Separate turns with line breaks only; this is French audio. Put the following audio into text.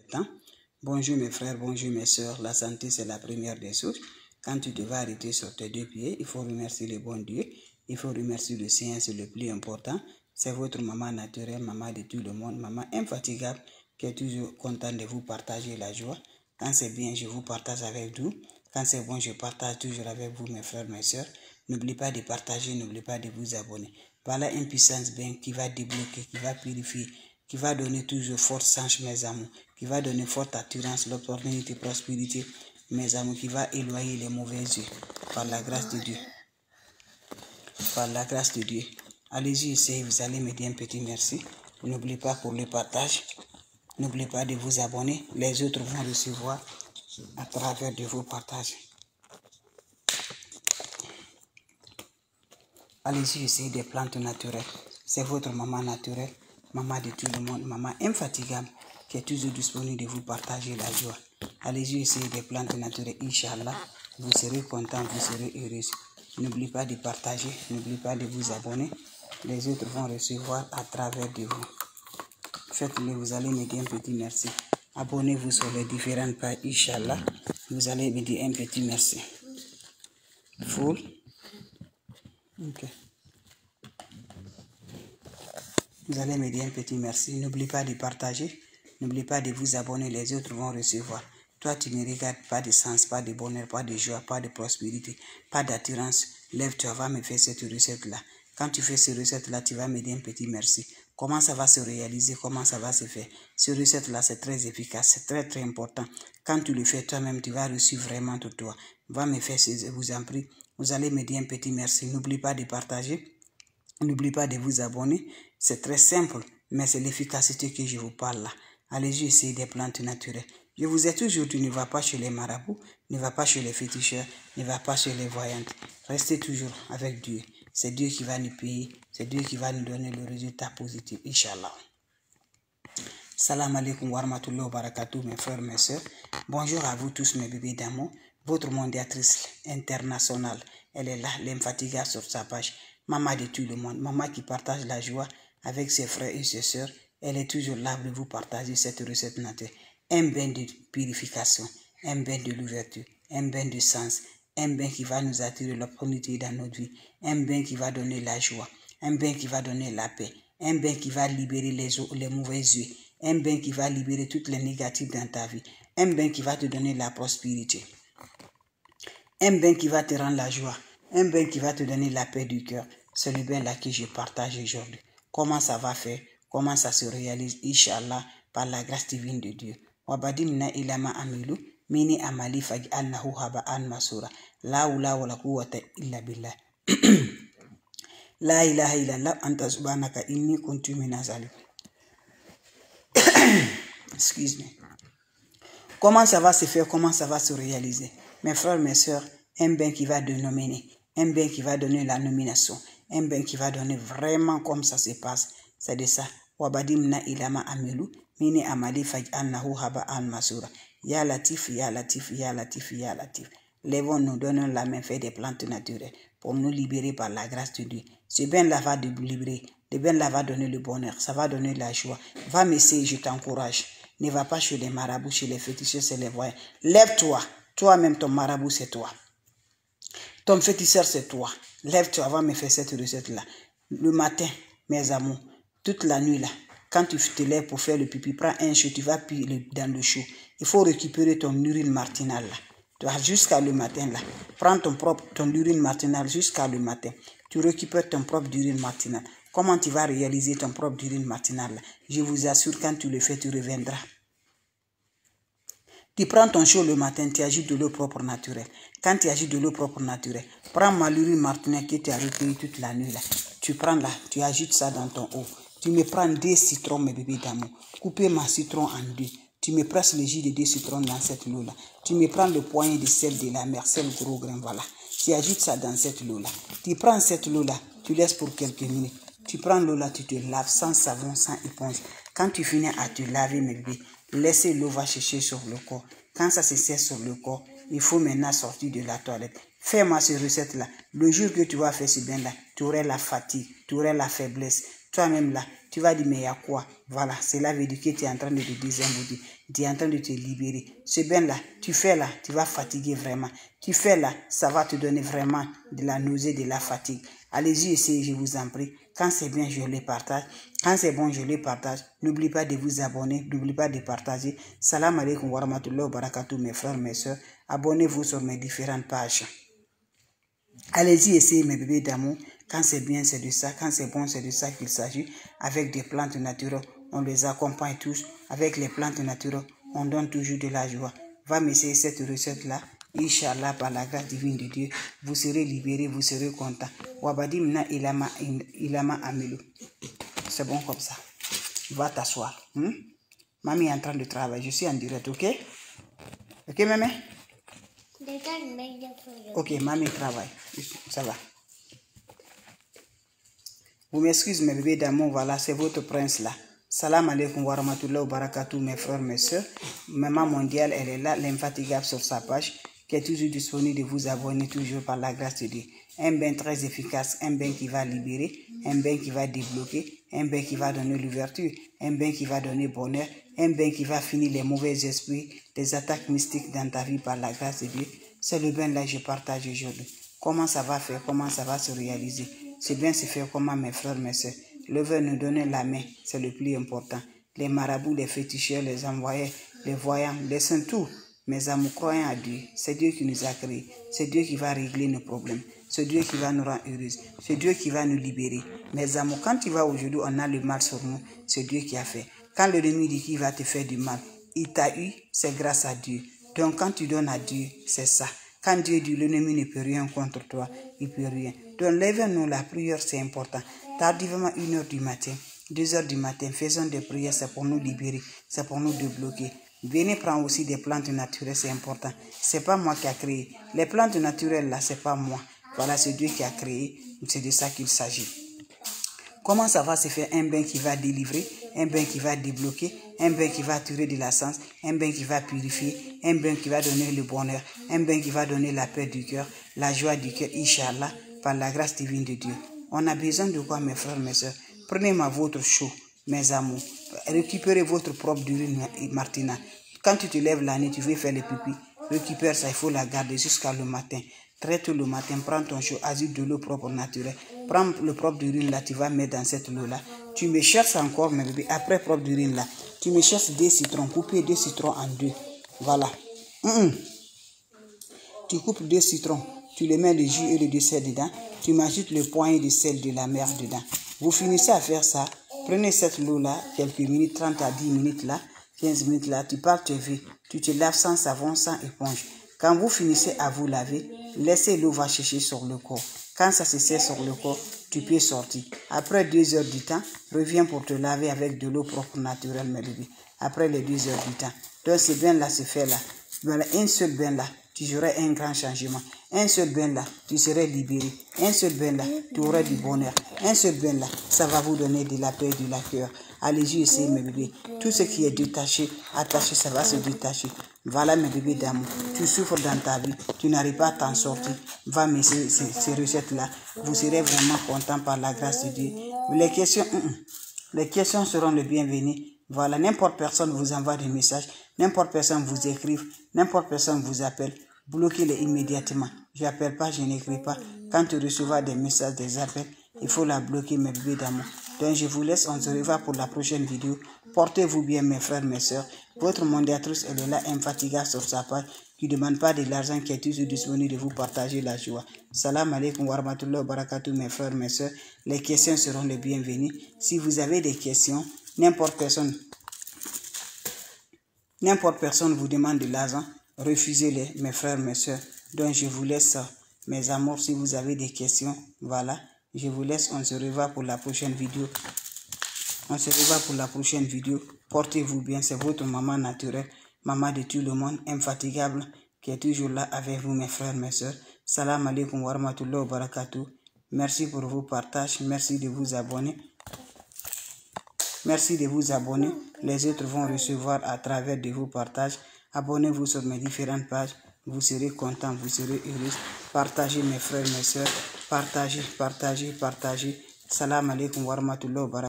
temps. Bonjour mes frères, bonjour mes soeurs. La santé, c'est la première des choses. Quand tu te vas arrêter sur tes deux pieds, il faut remercier le bon Dieu. Il faut remercier le Seigneur, c'est le plus important. C'est votre maman naturelle, maman de tout le monde, maman infatigable, qui est toujours contente de vous partager la joie. Quand c'est bien, je vous partage avec vous. Quand c'est bon, je partage toujours avec vous, mes frères, mes soeurs. N'oubliez pas de partager, n'oubliez pas de vous abonner. Voilà une puissance bien qui va débloquer, qui va purifier, qui va donner toujours forte sanche, mes amours, qui va donner forte assurance, l'opportunité, prospérité, mes amours, qui va éloigner les mauvais yeux par la grâce de Dieu. Par la grâce de Dieu. Allez-y, essayez, vous allez me dire un petit merci. N'oubliez pas pour le partage. N'oubliez pas de vous abonner. Les autres vont recevoir à travers de vos partages. Allez-y, essayez des plantes naturelles. C'est votre maman naturelle, maman de tout le monde, maman infatigable, qui est toujours disponible de vous partager la joie. Allez-y, essayez des plantes naturelles, Inch'Allah. Vous serez content, vous serez heureux. N'oubliez pas de partager, n'oubliez pas de vous abonner. Les autres vont recevoir à travers de vous. Faites-le, vous allez me dire un petit merci. Abonnez-vous sur les différentes pages, Inch'Allah. Vous allez me dire un petit merci. Full. Ok. Vous allez me dire un petit merci. N'oubliez pas de partager. N'oubliez pas de vous abonner. Les autres vont recevoir. Toi, tu ne regardes pas de sens, pas de bonheur, pas de joie, pas de prospérité, pas d'attirance. Lève-toi, va me faire cette recette-là. Quand tu fais cette recette-là, tu vas me dire un petit merci. Comment ça va se réaliser, comment ça va se faire. Cette recette-là, c'est très efficace, c'est très très important. Quand tu le fais toi-même, tu vas réussir vraiment tout toi. Va me faire, je vous en prie. Vous allez me dire un petit merci. N'oubliez pas de partager. N'oubliez pas de vous abonner. C'est très simple, mais c'est l'efficacité que je vous parle là. Allez-y, essayez des plantes naturelles. Je vous ai toujours dit, ne va pas chez les marabouts, ne va pas chez les féticheurs, ne va pas chez les voyantes. Restez toujours avec Dieu. C'est Dieu qui va nous payer. C'est Dieu qui va nous donner le résultat positif, Inch'Allah. Salam alaikum wa rahmatullahi wa barakatuh, mes frères, mes soeurs. Bonjour à vous tous, mes bébés d'amour. Votre mondiatrice internationale, elle est là, l'infatigable sur sa page. Maman de tout le monde, maman qui partage la joie avec ses frères et ses soeurs. Elle est toujours là pour vous partager cette recette naturelle. Un bain de purification, un bain de l'ouverture, un bain de sens, un bain qui va nous attirer l'opportunité dans notre vie, un bain qui va donner la joie, un bain qui va donner la paix, un bain qui va libérer les mauvais yeux, un bain qui va libérer toutes les négatives dans ta vie, un bain qui va te donner la prospérité, un bain qui va te rendre la joie, un bain qui va te donner la paix du cœur. C'est le bain là que je partage aujourd'hui. Comment ça va faire? Comment ça se réalise? Inch'Allah, par la grâce divine de Dieu. Wabadimna ilama amilu, mini amali faj'alnahu haba'an masura. La hawla wala quwwata illa billah. La ilaha illallah anta subhanaka inni kuntu minaz zalimin. Excuse-moi. Comment ça va se faire? Comment ça va se réaliser? Mes frères, mes soeurs, un bain qui va dénominer, un bain qui va donner la nomination, un bain qui va donner vraiment comme ça se passe. C'est de ça. Wabadimna ilama amilu, mini amali faj'alnahu haba'an masura. Ya Latif, Ya Latif, Ya Latif, Ya Latif. Lèvons-nous, donnons la main, fait des plantes naturelles pour nous libérer par la grâce de Dieu. Ce bain-là va nous libérer. Le bain-là va donner le bonheur. Ça va donner la joie. Va m'essayer, je t'encourage. Ne va pas chez les marabouts, chez les féticheurs, chez les voyants. Lève-toi. Toi-même, ton marabout, c'est toi. Ton féticheur, c'est toi. Lève-toi, va me faire cette recette-là. Le matin, mes amours, toute la nuit, là, quand tu te lèves pour faire le pipi, prends un chaud, tu vas piler dans le chaud. Il faut récupérer ton urine matinale, là. Jusqu'à le matin, là. Prends ton urine matinale jusqu'à le matin. Tu récupères ton propre urine matinale. Comment tu vas réaliser ton propre urine matinale, là? Je vous assure, quand tu le fais, tu reviendras. Tu prends ton chaud le matin, tu agites de l'eau propre naturelle. Quand tu agites de l'eau propre naturelle, prends ma urine matinale que tu as recueillie toute la nuit, là. Tu prends là, tu agites ça dans ton eau. Tu me prends 2 citrons, mes bébés d'amour. Coupez ma citron en 2. Tu me presses le jus de 2 citrons dans cette eau-là. Tu me prends le poignet de sel de la mer, sel gros grain, voilà. Tu agites ça dans cette eau-là. Tu prends cette eau-là, tu laisses pour quelques minutes. Tu prends l'eau-là, tu te laves sans savon, sans éponge. Quand tu finis à te laver, mes bébés, laissez l'eau va chercher sur le corps. Quand ça se sert sur le corps, il faut maintenant sortir de la toilette. Fais-moi cette recette-là. Le jour que tu vas faire ce bain-là, tu aurais la fatigue, tu aurais la faiblesse. Toi-même là, Tu vas dire, mais il y a quoi? Voilà, cela veut dire que tu es en train de te désembourder. Tu es en train de te libérer. Ce bain-là, tu fais là, tu vas fatiguer vraiment. Tu fais là, ça va te donner vraiment de la nausée, de la fatigue. Allez-y, essayez, je vous en prie. Quand c'est bien, je les partage. Quand c'est bon, je les partage. N'oubliez pas de vous abonner. N'oubliez pas de partager. Salam alaikum wa rahmatullahi wa barakatuh, mes frères, mes soeurs. Abonnez-vous sur mes différentes pages. Allez-y, essayez, mes bébés d'amour. Quand c'est bien, c'est de ça. Quand c'est bon, c'est de ça qu'il s'agit. Avec des plantes naturelles, on les accompagne tous. Avec les plantes naturelles, on donne toujours de la joie. Va m'essayer cette recette-là. Inch'Allah, par la grâce divine de Dieu, vous serez libérés, vous serez contents. Wabadimna ilama amelu. C'est bon comme ça. Va t'asseoir. Mamie est en train de travailler. Je suis en direct, ok? Ok, maman? Ok, mamie travaille. Ça va. Vous m'excusez, mes bébés d'amour, voilà, c'est votre prince là. Salam alaikum wa rahmatullahi wa barakatuh, mes frères, mes soeurs. Maman mondiale, elle est là, l'infatigable sur sa page, qui est toujours disponible de vous abonner toujours par la grâce de Dieu. Un bain très efficace, un bain qui va libérer, un bain qui va débloquer, un bain qui va donner l'ouverture, un bain qui va donner bonheur, un bain qui va finir les mauvais esprits, les attaques mystiques dans ta vie par la grâce de Dieu. C'est le bain là que je partage aujourd'hui. Comment ça va faire, comment ça va se réaliser? C'est bien se faire comment, mes frères, mes soeurs. Le veut nous donner la main, c'est le plus important. Les marabouts, les féticheurs, les envoyés, les voyants, les saints, tout. Mes amours croyants à Dieu, c'est Dieu qui nous a créés. C'est Dieu qui va régler nos problèmes. C'est Dieu qui va nous rendre heureux. C'est Dieu qui va nous libérer. Mes amours, quand tu vas aujourd'hui, on a le mal sur nous. C'est Dieu qui a fait. Quand l'ennemi dit qu'il va te faire du mal, il t'a eu, c'est grâce à Dieu. Donc quand tu donnes à Dieu, c'est ça. Quand Dieu dit l'ennemi ne peut rien contre toi, il ne peut rien. Donc lève-nous, la prière c'est important. Tardivement 1h du matin, 2h du matin, faisons des prières, c'est pour nous libérer, c'est pour nous débloquer. Venez prendre aussi des plantes naturelles, c'est important. C'est pas moi qui a créé. Les plantes naturelles là, c'est pas moi. Voilà, c'est Dieu qui a créé. C'est de ça qu'il s'agit. Comment ça va se faire un bain qui va délivrer, un bain qui va débloquer, un bain qui va tirer de la sens, un bain qui va purifier, un bain qui va donner le bonheur, un bain qui va donner la paix du cœur, la joie du cœur, Inch'Allah, par la grâce divine de Dieu. On a besoin de quoi, mes frères, mes soeurs? Prenez-moi votre chaud, mes amours. Récupérez votre propre urine, Martina. Quand tu te lèves la nuit, tu veux faire les pipis. Récupère ça, il faut la garder jusqu'à le matin. Très tôt le matin, prends ton chaud, ajoute de l'eau propre naturelle. Prends le propre d'urine là, tu vas mettre dans cette eau-là. Tu me cherches encore, mes bébés, après propre d'urine là. Tu me cherches 2 citrons, couper 2 citrons en 2. Voilà. Tu coupes 2 citrons, tu les mets le jus et le dessert dedans. Tu m'ajoutes le poignet de sel de la mer dedans. Vous finissez à faire ça. Prenez cette eau-là, quelques minutes, 30 à 10 minutes là, 15 minutes là. Tu pars te laver. Tu te laves sans savon, sans éponge. Quand vous finissez à vous laver, laissez l'eau va chercher sur le corps. Quand ça se sert sur le corps, tu peux sortir. Après 2 heures du temps, reviens pour te laver avec de l'eau propre naturelle, mes bébés. Après les 2 heures du temps. Donc ce bain là se fait là. Voilà, un seul bain là, tu aurais un grand changement. Un seul bain là, tu serais libéré. Un seul bain là, tu aurais du bonheur. Un seul bain là, ça va vous donner de la paix et de la cœur. Allez-y, essayez, mes bébés. Tout ce qui est détaché, attaché, ça va se détacher. Voilà, mes bébés d'amour. Tu souffres dans ta vie, tu n'arrives pas à t'en sortir. Va mettre ces recettes-là. Vous serez vraiment content par la grâce de Dieu. Les questions seront les bienvenues. Voilà, n'importe personne vous envoie des messages, n'importe personne vous écrive, n'importe personne vous appelle. Bloquez-les immédiatement. Je n'appelle pas, je n'écris pas. Quand tu recevras des messages, des appels, il faut la bloquer, mes bébés d'amour. Donc je vous laisse, on se revoit pour la prochaine vidéo. Portez-vous bien, mes frères, mes soeurs. Votre mondiatrice, elle est là, infatigable sur sa page, qui ne demande pas de l'argent, qui est toujours disponible de vous partager la joie. Salam alaikum wa rahmatullahi wa barakatuh, mes frères, mes soeurs. Les questions seront les bienvenues. Si vous avez des questions, n'importe personne vous demande de l'argent, refusez-les, mes frères, mes soeurs. Donc je vous laisse, mes amours, si vous avez des questions, voilà. Je vous laisse, on se revoit pour la prochaine vidéo. Portez-vous bien, c'est votre maman naturelle, maman de tout le monde, infatigable, qui est toujours là avec vous, mes frères, mes soeurs. Salam alaikum wa rahmatullahi wa barakatuh. Merci pour vos partages, merci de vous abonner. Merci de vous abonner. Les autres vont recevoir à travers de vos partages. Abonnez-vous sur mes différentes pages. Vous serez contents, vous serez heureux. Partagez, mes frères, mes soeurs. Partagez. Salam alaikum wa rahmatullahi wa barakatuh.